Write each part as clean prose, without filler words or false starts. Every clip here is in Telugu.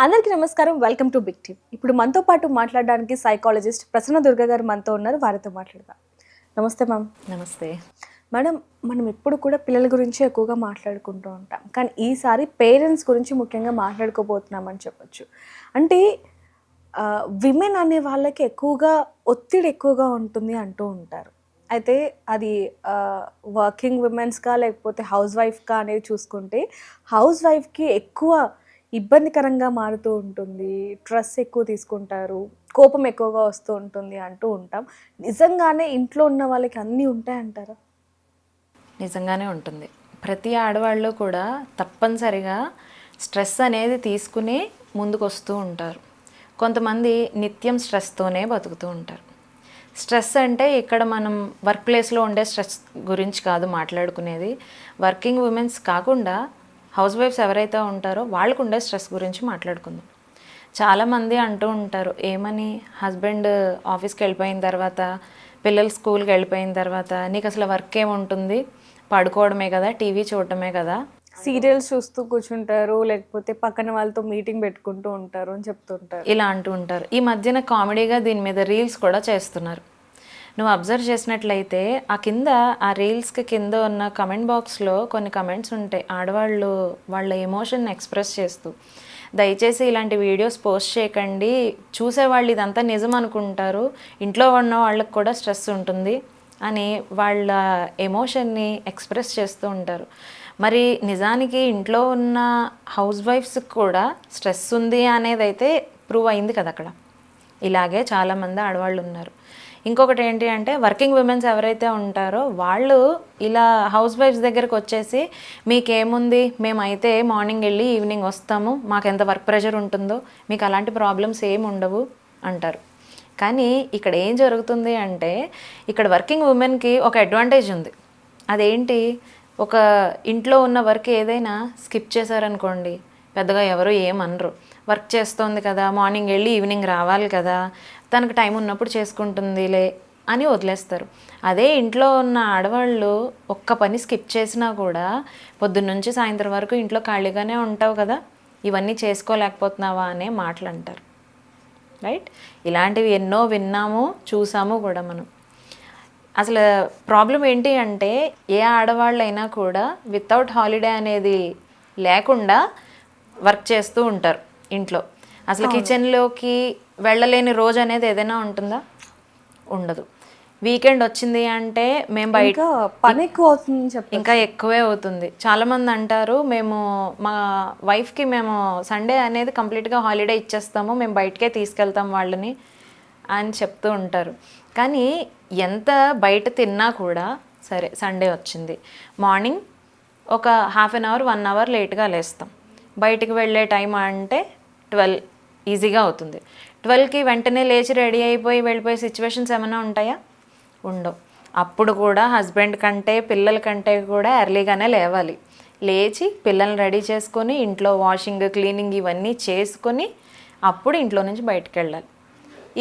అందరికీ నమస్కారం. Welcome to big team. ఇప్పుడు మనతో పాటు మాట్లాడడానికి సైకాలజిస్ట్ ప్రసన్న దుర్గ గారు మనతో ఉన్నారు. వారితో మాట్లాడదాం. నమస్తే మ్యామ్. నమస్తే మేడం, మనం ఎప్పుడు కూడా పిల్లల గురించి ఎక్కువగా మాట్లాడుకుంటూ ఉంటాం, కానీ ఈసారి పేరెంట్స్ గురించి ముఖ్యంగా మాట్లాడుకోబోతున్నామని చెప్పొచ్చు. అంటే విమెన్ అనే వాళ్ళకి ఎక్కువగా ఒత్తిడి ఎక్కువగా ఉంటుంది అంటూ ఉంటారు. అయితే అది వర్కింగ్ విమెన్స్‌కా లేకపోతే హౌస్ వైఫ్‌కా అనేది చూసుకుంటే, హౌస్ వైఫ్‌కి ఎక్కువ ఇబ్బందికరంగా మారుతూ ఉంటుంది. స్ట్రెస్ ఎక్కువ తీసుకుంటారు. కోపం ఎక్కువగా వస్తూ ఉంటుంది అంటూ ఉంటాం. నిజంగానే ఇంట్లో ఉన్న వాళ్ళకి అన్నీ ఉంటాయంటారా? నిజంగానే ఉంటుంది. ప్రతి ఆడవాళ్ళు కూడా తప్పనిసరిగా స్ట్రెస్ అనేది తీసుకుని ముందుకు వస్తూ ఉంటారు. కొంతమంది నిత్యం స్ట్రెస్తోనే బతుకుతూ ఉంటారు. స్ట్రెస్ అంటే ఇక్కడ మనం వర్క్ ప్లేస్లో ఉండే స్ట్రెస్ గురించి కాదు మాట్లాడుకునేది. వర్కింగ్ ఉమెన్స్ కాకుండా హౌస్ వైఫ్స్ ఎవరైతే ఉంటారో వాళ్ళకు ఉండే స్ట్రెస్ గురించి మాట్లాడుకుందాం. చాలామంది అంటూ ఉంటారు, ఏమని, హస్బెండ్ ఆఫీస్కి వెళ్ళిపోయిన తర్వాత, పిల్లలు స్కూల్కి వెళ్ళిపోయిన తర్వాత నీకు అసలు వర్క్ ఏముంటుంది, పడుకోవడమే కదా, టీవీ చూడటమే కదా, సీరియల్స్ చూస్తూ కూర్చుంటారు, లేకపోతే పక్కన వాళ్ళతో మీటింగ్ పెట్టుకుంటూ ఉంటారు అని చెప్తుంటారు. ఇలా అంటూ ఉంటారు. ఈ మధ్యన కామెడీగా దీని మీద రీల్స్ కూడా చేస్తున్నారు. నువ్వు అబ్జర్వ్ చేసినట్లయితే ఆ రీల్స్కి కింద ఉన్న కమెంట్ బాక్స్లో కొన్ని కమెంట్స్ ఉంటాయి. ఆడవాళ్ళు వాళ్ళ ఎమోషన్ ఎక్స్ప్రెస్ చేస్తూ, దయచేసి ఇలాంటి వీడియోస్ పోస్ట్ చేయకండి, చూసేవాళ్ళు ఇదంతా నిజం అనుకుంటారు, ఇంట్లో ఉన్న వాళ్ళకి కూడా స్ట్రెస్ ఉంటుంది అని వాళ్ళ ఎమోషన్ని ఎక్స్ప్రెస్ చేస్తూ ఉంటారు. మరి నిజానికి ఇంట్లో ఉన్న హౌస్ వైఫ్స్కి కూడా స్ట్రెస్ ఉంది అనేది అయితే ప్రూవ్ అయింది కదా అక్కడ. ఇలాగే చాలామంది ఆడవాళ్ళు ఉన్నారు. ఇంకొకటి ఏంటి అంటే, వర్కింగ్ విమెన్స్ ఎవరైతే ఉంటారో వాళ్ళు ఇలా హౌస్ వైఫ్స్ దగ్గరకు వచ్చేసి, మీకేముంది, మేమైతే మార్నింగ్ వెళ్ళి ఈవినింగ్ వస్తాము, మాకు ఎంత వర్క్ ప్రెషర్ ఉంటుందో మీకు అలాంటి ప్రాబ్లమ్స్ ఏమి ఉండవు అంటారు. కానీ ఇక్కడ ఏం జరుగుతుంది అంటే, ఇక్కడ వర్కింగ్ ఉమెన్కి ఒక అడ్వాంటేజ్ ఉంది. అదేంటి, ఒక ఇంట్లో ఉన్న వర్క్ ఏదైనా స్కిప్ చేశారనుకోండి, పెద్దగా ఎవరు ఏమనరు. వర్క్ చేస్తోంది కదా, మార్నింగ్ వెళ్ళి ఈవినింగ్ రావాలి కదా, తనకు టైం ఉన్నప్పుడు చేసుకుంటుందిలే అని వదిలేస్తారు. అదే ఇంట్లో ఉన్న ఆడవాళ్ళు ఒక్క పని స్కిప్ చేసినా కూడా, పొద్దున్నుంచి సాయంత్రం వరకు ఇంట్లో ఖాళీగానే ఉంటావు కదా, ఇవన్నీ చేసుకోలేకపోతున్నావా అనే మాటలు అంటారు. రైట్? ఇలాంటివి ఎన్నో విన్నాము, చూసాము కూడా మనం. అసలు ప్రాబ్లం ఏంటి అంటే, ఏ ఆడవాళ్ళైనా కూడా వితౌట్ హాలిడే అనేది లేకుండా వర్క్ చేస్తూ ఉంటారు ఇంట్లో. అసలు కిచెన్లోకి వెళ్ళలేని రోజు అనేది ఏదైనా ఉంటుందా? ఉండదు. వీకెండ్ వచ్చింది అంటే మేము బయట పని ఎక్కువ అవుతుంది చెప్పి ఇంకా ఎక్కువే అవుతుంది. చాలామంది అంటారు, మా వైఫ్కి మేము సండే అనేది కంప్లీట్గా హాలిడే ఇచ్చేస్తాము, మేము బయటకే తీసుకెళ్తాం వాళ్ళని అని చెప్తూ ఉంటారు. కానీ ఎంత బయట తిన్నా కూడా సరే, సండే వచ్చింది, మార్నింగ్ ఒక హాఫ్ అన్ అవర్ 1 అవర్ లేట్గా లేస్తాం. బయటికి వెళ్ళే టైం అంటే 12 ఈజీగా అవుతుంది. 12కి వెంటనే లేచి రెడీ అయిపోయి వెళ్ళిపోయే సిచ్యువేషన్స్ ఏమైనా ఉంటాయా? ఉండవు. అప్పుడు కూడా హస్బెండ్ కంటే పిల్లల కంటే కూడా ఎర్లీగానే లేవాలి. లేచి పిల్లల్ని రెడీ చేసుకొని ఇంట్లో వాషింగ్, క్లీనింగ్ ఇవన్నీ చేసుకొని అప్పుడు ఇంట్లో నుంచి బయటకు వెళ్ళాలి.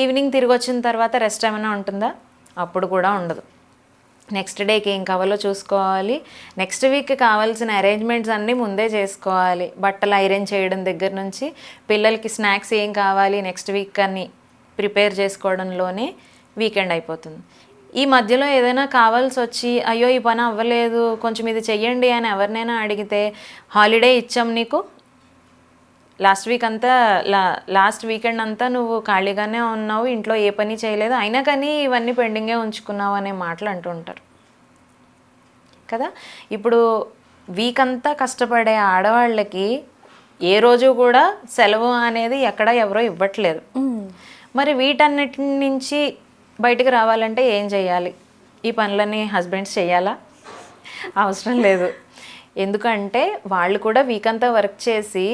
ఈవినింగ్ తిరిగి వచ్చిన తర్వాత రెస్ట్ ఏమైనా ఉంటుందా? అప్పుడు కూడా ఉండదు. నెక్స్ట్ డేకి ఏం కావాలో చూసుకోవాలి. నెక్స్ట్ వీక్కి కావాల్సిన అరేంజ్మెంట్స్ అన్నీ ముందే చేసుకోవాలి. బట్టలు ఐరన్ చేయడం దగ్గర నుంచి పిల్లలకి స్నాక్స్ ఏం కావాలి నెక్స్ట్ వీక్ అని ప్రిపేర్ చేసుకోవడంలోనే వీకెండ్ అయిపోతుంది. ఈ మధ్యలో ఏదైనా కావాల్సి వచ్చి, అయ్యో ఈ పని అవ్వలేదు, కొంచెం ఇది చెయ్యండి అని ఎవరినైనా అడిగితే, హాలిడే ఇచ్చాం నీకు, లాస్ట్ వీకెండ్ అంతా నువ్వు ఖాళీగానే ఉన్నావు, ఇంట్లో ఏ పని చేయలేదు, అయినా కానీ ఇవన్నీ పెండింగే ఉంచుకున్నావు అనే మాటలు అంటూ ఉంటారు కదా. ఇప్పుడు వీక్ అంతా కష్టపడే ఆడవాళ్ళకి ఏ రోజు కూడా సెలవు అనేది ఎక్కడ ఎవరో ఇవ్వట్లేదు. మరి వీటన్నిటి నుంచి బయటకు రావాలంటే ఏం చేయాలి? ఈ పనులని హస్బెండ్స్ చేయాలా? అవసరం లేదు. ఎందుకంటే వాళ్ళు కూడా వీక్ అంతా వర్క్ చేసి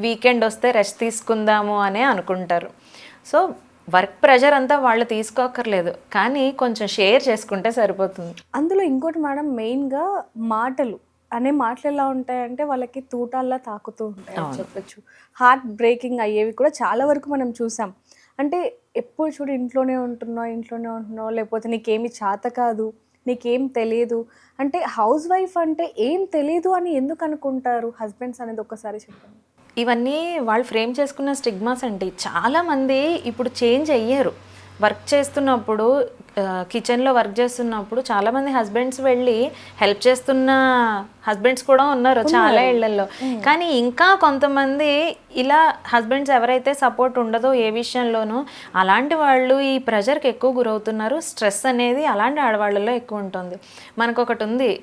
వీకెండ్ వస్తే రెస్ట్ తీసుకుందాము అనే అనుకుంటారు. సో వర్క్ ప్రెషర్ అంతా వాళ్ళు తీసుకోక్కర్లేదు, కానీ కొంచెం షేర్ చేసుకుంటే సరిపోతుంది. అందులో ఇంకోటి మేడం, మెయిన్గా మాటలు ఎలా ఉంటాయంటే వాళ్ళకి తూటాల్లా తాకుతూ ఉంటాయి అని చెప్పచ్చు. హార్ట్ బ్రేకింగ్ అయ్యేవి కూడా చాలా వరకు మనం చూసాం. అంటే ఎప్పుడు చూడు ఇంట్లోనే ఉంటున్నావు, లేకపోతే నీకేమి చేత కాదు, నీకేం తెలియదు. అంటే హౌస్ వైఫ్ అంటే ఏం తెలియదు అని ఎందుకు అనుకుంటారు హస్బెండ్స్ అనేది? ఒక్కసారి చెప్పండి. ఇవన్నీ వాళ్ళు ఫ్రేమ్ చేసుకున్న స్టిగ్మాస్ అండి. చాలామంది ఇప్పుడు చేంజ్ అయ్యారు. వర్క్ చేస్తున్నప్పుడు కిచెన్లో వర్క్ చేస్తున్నప్పుడు చాలామంది హస్బెండ్స్ వెళ్ళి హెల్ప్ చేస్తున్న హస్బెండ్స్ కూడా ఉన్నారు చాలా ఇళ్లలో. కానీ ఇంకా కొంతమంది ఇలా హస్బెండ్స్ ఎవరైతే సపోర్ట్ ఉండదో ఏ విషయంలోనూ అలాంటి వాళ్ళు ఈ ప్రెషర్కి ఎక్కువ గురవుతున్నారు. స్ట్రెస్ అనేది అలాంటి ఆడవాళ్ళలో ఎక్కువ ఉంటుంది. మనకు ఒకటి ఉంది,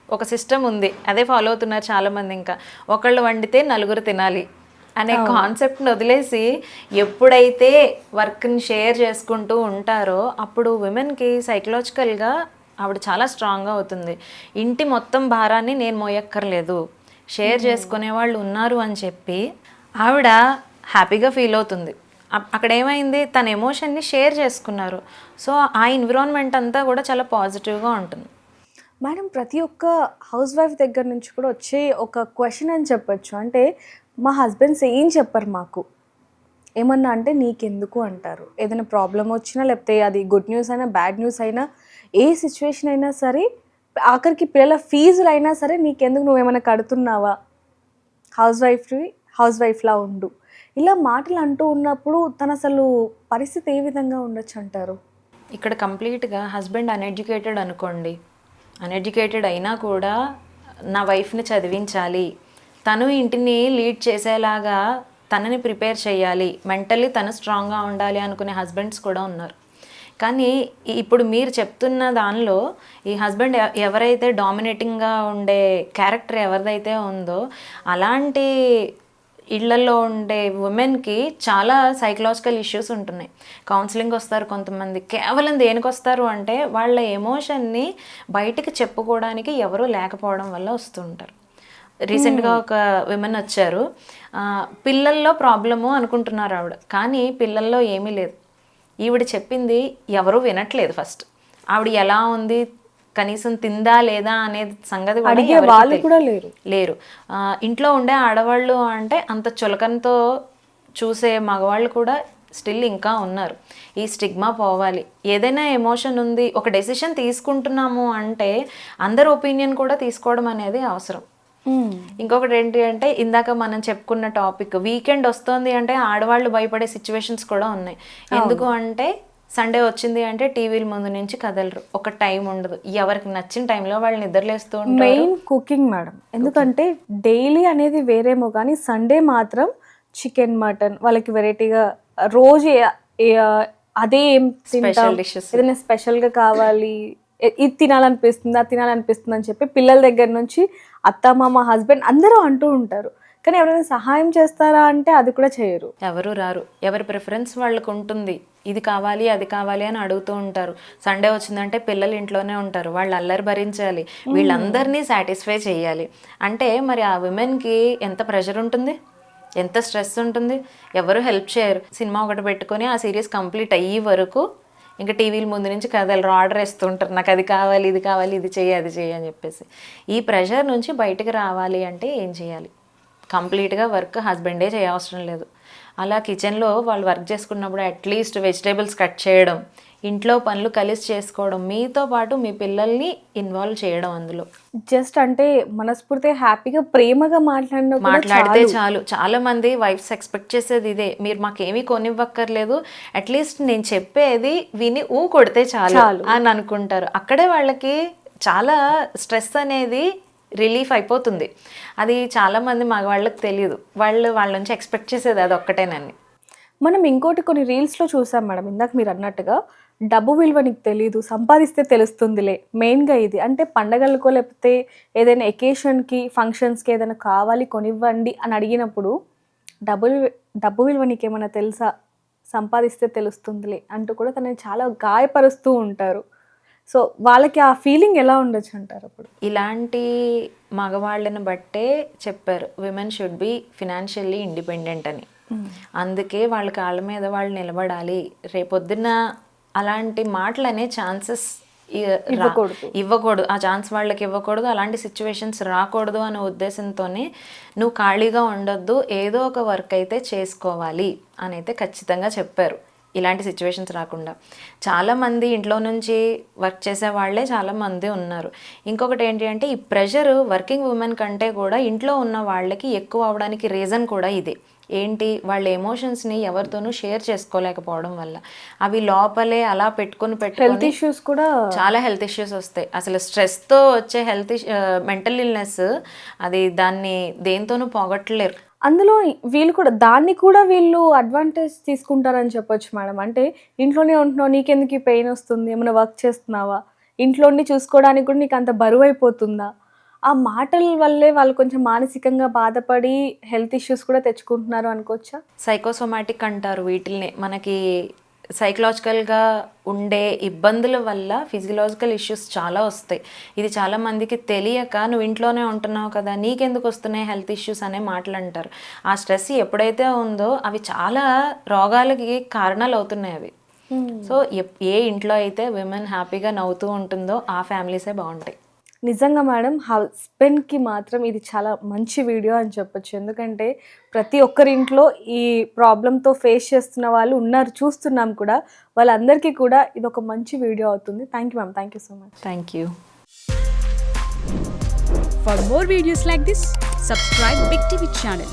ఒక సిస్టమ్ ఉంది, అదే ఫాలో అవుతున్నారు చాలామంది. ఇంకా ఒకళ్ళు వండితే నలుగురు తినాలి అనే కాన్సెప్ట్ని వదిలేసి ఎప్పుడైతే వర్క్ని షేర్ చేసుకుంటూ ఉంటారో అప్పుడు విమెన్కి సైకలాజికల్గా ఆవిడ చాలా స్ట్రాంగ్గా అవుతుంది. ఇంటి మొత్తం భారాన్ని నేను మోయక్కర్లేదు, షేర్ చేసుకునే వాళ్ళు ఉన్నారు అని చెప్పి ఆవిడ హ్యాపీగా ఫీల్ అవుతుంది. అక్కడ ఏమైంది, తన ఎమోషన్ని షేర్ చేసుకున్నారు. సో ఆ ఎన్విరాన్మెంట్ అంతా కూడా చాలా పాజిటివ్గా ఉంటుంది. మేడం, ప్రతి ఒక్క హౌస్ వైఫ్ దగ్గర నుంచి కూడా వచ్చే ఒక క్వశ్చన్ అని చెప్పొచ్చు. అంటే మా హస్బెండ్స్ ఏం చెప్పరు మాకు, ఏమన్నా అంటే నీకెందుకు అంటారు. ఏదైనా ప్రాబ్లం వచ్చినా, లేకపోతే అది గుడ్ న్యూస్ అయినా బ్యాడ్ న్యూస్ అయినా, ఏ సిచ్యువేషన్ అయినా సరే, ఆఖరికి పిల్లల ఫీజులు అయినా సరే, నీకెందుకు, నువ్వేమైనా కడుతున్నావా, హౌస్ వైఫ్లా ఉండు, ఇలా మాటలు అంటూ ఉన్నప్పుడు తన అసలు పరిస్థితి ఏ విధంగా ఉండొచ్చు అంటారు? ఇక్కడ కంప్లీట్గా హస్బెండ్ అన్ఎడ్యుకేటెడ్ అనుకోండి, అన్ఎడ్యుకేటెడ్ అయినా కూడా నా వైఫ్ని చదివించాలి, తను ఇంటిని లీడ్ చేసేలాగా తనని ప్రిపేర్ చేయాలి, మెంటల్లీ తను స్ట్రాంగ్గా ఉండాలి అనుకునే హస్బెండ్స్ కూడా ఉన్నారు. కానీ ఇప్పుడు మీరు చెప్తున్న దానిలో ఈ హస్బెండ్ ఎవరైతే డామినేటింగ్గా ఉండే క్యారెక్టర్ ఎవరిదైతే ఉందో అలాంటి ఇళ్లలో ఉండే ఉమెన్కి చాలా సైకలాజికల్ ఇష్యూస్ ఉంటున్నాయి. కౌన్సిలింగ్ వస్తారు కొంతమంది. కేవలం దేనికి వస్తారు అంటే వాళ్ళ ఎమోషన్ని బయటికి చెప్పుకోవడానికి ఎవరూ లేకపోవడం వల్ల వస్తుంటారు. రీసెంట్గా ఒక విమెన్ వచ్చారు, పిల్లల్లో ప్రాబ్లము అనుకుంటున్నారు ఆవిడ, కానీ పిల్లల్లో ఏమీ లేదు. ఈవిడ చెప్పింది ఎవరూ వినట్లేదు. ఫస్ట్ ఆవిడ ఎలా ఉంది, కనీసం తిందా లేదా అనే సంగతి కూడా లేరు. ఇంట్లో ఉండే ఆడవాళ్ళు అంటే అంత చులకనతో చూసే మగవాళ్ళు కూడా స్టిల్ ఇంకా ఉన్నారు. ఈ స్టిగ్మా పోవాలి. ఏదైనా ఎమోషన్ ఉంది, ఒక డెసిషన్ తీసుకుంటున్నాము అంటే అందరి ఒపీనియన్ కూడా తీసుకోవడం అనేది అవసరం. ఇంకొకటి ఏంటి అంటే ఇందాక మనం చెప్పుకున్న టాపిక్, వీకెండ్ వస్తుంది అంటే ఆడవాళ్ళు భయపడే సిచ్యువేషన్స్ కూడా ఉన్నాయి. ఎందుకు అంటే సండే వచ్చింది అంటే టీవీల ముందు నుంచి కదలరు, ఒక టైం ఉండదు, ఎవరికి నచ్చిన టైంలో వాళ్ళు నిద్రలేస్తూ ఉంటారు. మెయిన్ కుకింగ్ మేడం, ఎందుకంటే డైలీ అనేది వేరేమో కానీ సండే మాత్రం చికెన్ మటన్ వాళ్ళకి వెరైటీగా రోజు అదే ఏం స్పెషల్ డిషెస్, ఏదైనా స్పెషల్గా కావాలి, ఇది తినాలనిపిస్తుంది, అది తినాలనిపిస్తుంది అని చెప్పి పిల్లల దగ్గర నుంచి అత్త మామ హస్బెండ్ అందరూ అంటూ ఉంటారు. కానీ ఎవరైనా సహాయం చేస్తారా అంటే అది కూడా చేయరు, ఎవరు రారు. ఎవరి ప్రిఫరెన్స్ వాళ్ళకు ఉంటుంది, ఇది కావాలి అది కావాలి అని అడుగుతూ ఉంటారు. సండే వచ్చిందంటే పిల్లలు ఇంట్లోనే ఉంటారు, వాళ్ళు అల్లరి భరించాలి, వీళ్ళందరినీ సాటిస్ఫై చేయాలి అంటే మరి ఆ విమెన్కి ఎంత ప్రెషర్ ఉంటుంది, ఎంత స్ట్రెస్ ఉంటుంది. ఎవరు హెల్ప్ చేయరు. సినిమా ఒకటి పెట్టుకొని ఆ సిరీస్ కంప్లీట్ అయ్యే వరకు ఇంకా టీవీల ముందు నుంచి కథలు ఆర్డర్ వేస్తుంటారు, నాకు అది కావాలి ఇది కావాలి ఇది చెయ్యి అది చెయ్యి అని చెప్పేసి. ఈ ప్రెషర్ నుంచి బయటకు రావాలి అంటే ఏం చేయాలి? కంప్లీట్గా వర్క్ హస్బెండే చేయవసరం లేదు. అలా కిచెన్లో వాళ్ళు వర్క్ చేసుకున్నప్పుడు అట్లీస్ట్ వెజిటేబుల్స్ కట్ చేయడం, ఇంట్లో పనులు కలిసి చేసుకోవడం, మీతో పాటు మీ పిల్లల్ని ఇన్వాల్వ్ చేయడం అందులో. జస్ట్ అంటే మనస్ఫూర్తిగా హ్యాపీగా ప్రేమగా మాట్లాడితే చాలు. చాలా మంది వైఫ్స్ ఎక్స్పెక్ట్ చేసేది ఇదే, మీరు మాకేమీ కొనివ్వక్కర్లేదు, అట్లీస్ట్ నేను చెప్పేది విని కొడితే చాలు అని అనుకుంటారు. అక్కడే వాళ్ళకి చాలా స్ట్రెస్ అనేది రిలీఫ్ అయిపోతుంది. అది చాలామంది మగవాళ్ళకి తెలియదు, వాళ్ళ నుంచి ఎక్స్పెక్ట్ చేసేది అది ఒక్కటేనని. మనం ఇంకోటి కొన్ని రీల్స్లో చూసాం మేడం, ఇందాక మీరు అన్నట్టుగా డబ్బు విలువ నీకు తెలీదు, సంపాదిస్తే తెలుస్తుందిలే. మెయిన్గా ఇది అంటే పండగలకో లేకపోతే ఏదైనా ఎకేషన్కి ఫంక్షన్స్కి ఏదైనా కావాలి కొనివ్వండి అని అడిగినప్పుడు డబ్బు విలువ నీకేమైనా తెలుసా, సంపాదిస్తే తెలుస్తుందిలే అంటూ కూడా తనని చాలా గాయపరుస్తూ ఉంటారు. సో వాళ్ళకి ఆ ఫీలింగ్ ఎలా ఉండొచ్చు అంటారు? అప్పుడు ఇలాంటి మగవాళ్ళని బట్టే చెప్పారు women should be financially independent అని. అందుకే వాళ్ళ కాళ్ళ మీద వాళ్ళు నిలబడాలి. రేపొద్దున అలాంటి మాటలు అనే ఛాన్సెస్ ఇవ్వకూడదు, ఆ ఛాన్స్ వాళ్ళకి ఇవ్వకూడదు, అలాంటి సిచ్యువేషన్స్ రాకూడదు అనే ఉద్దేశంతోనే నువ్వు ఖాళీగా ఉండొద్దు, ఏదో ఒక వర్క్ అయితే చేసుకోవాలి అని అయితే ఖచ్చితంగా చెప్పారు. ఇలాంటి సిచ్యువేషన్స్ రాకుండా. చాలామంది ఇంట్లో నుంచి వర్క్ చేసే వాళ్ళే చాలామంది ఉన్నారు. ఇంకొకటి ఏంటి అంటే ఈ ప్రెషర్ వర్కింగ్ ఉమెన్ కంటే కూడా ఇంట్లో ఉన్న వాళ్ళకి ఎక్కువ అవడానికి రీజన్ కూడా ఇదే. ఏంటి, వాళ్ళ ఎమోషన్స్ని ఎవరితోనూ షేర్ చేసుకోలేకపోవడం వల్ల అవి లోపలే అలా హెల్త్ ఇష్యూస్ కూడా చాలా హెల్త్ ఇష్యూస్ వస్తాయి. అసలు స్ట్రెస్తో వచ్చే మెంటల్ ఇల్నెస్ అది దాన్ని దేంతోనూ పోగొట్టలేరు. అందులో దాన్ని కూడా వీళ్ళు అడ్వాంటేజ్ తీసుకుంటారని చెప్పొచ్చు మేడం. అంటే ఇంట్లోనే ఉంటున్నావు, నీకెందుకు ఈ పెయిన్ వస్తుంది, ఏమైనా వర్క్ చేస్తున్నావా, ఇంట్లోని చూసుకోవడానికి కూడా నీకు అంత బరువు అయిపోతుందా, ఆ మాటల వల్లే వాళ్ళు కొంచెం మానసికంగా బాధపడి హెల్త్ ఇష్యూస్ కూడా తెచ్చుకుంటున్నారు అనుకోవచ్చా? సైకోసోమాటిక్ అంటారు వీటిల్ని. మనకి సైకలాజికల్గా ఉండే ఇబ్బందుల వల్ల ఫిజియలాజికల్ ఇష్యూస్ చాలా వస్తాయి. ఇది చాలామందికి తెలియక నువ్వు ఇంట్లోనే ఉంటున్నావు కదా, నీకెందుకు వస్తున్నాయి హెల్త్ ఇష్యూస్ అనే మాటలు అంటారు. ఆ స్ట్రెస్ ఎప్పుడైతే ఉందో అవి చాలా రోగాలకి కారణాలు అవుతున్నాయి అవి. సో ఏ ఇంట్లో అయితే విమెన్ హ్యాపీగా నవ్వుతూ ఉంటుందో ఆ ఫ్యామిలీసే బాగుంటాయి. నిజంగా మేడం, హస్బెండ్కి మాత్రం ఇది చాలా మంచి వీడియో అని చెప్పొచ్చు. ఎందుకంటే ప్రతి ఒక్కరి ఇంట్లో ఈ ప్రాబ్లంతో ఫేస్ చేస్తున్న వాళ్ళు ఉన్నారు, చూస్తున్నాం కూడా. వాళ్ళందరికీ కూడా ఇది ఒక మంచి వీడియో అవుతుంది. Thank you ma'am, thank you so much. Thank you. For more videos like this, subscribe Big TV channel.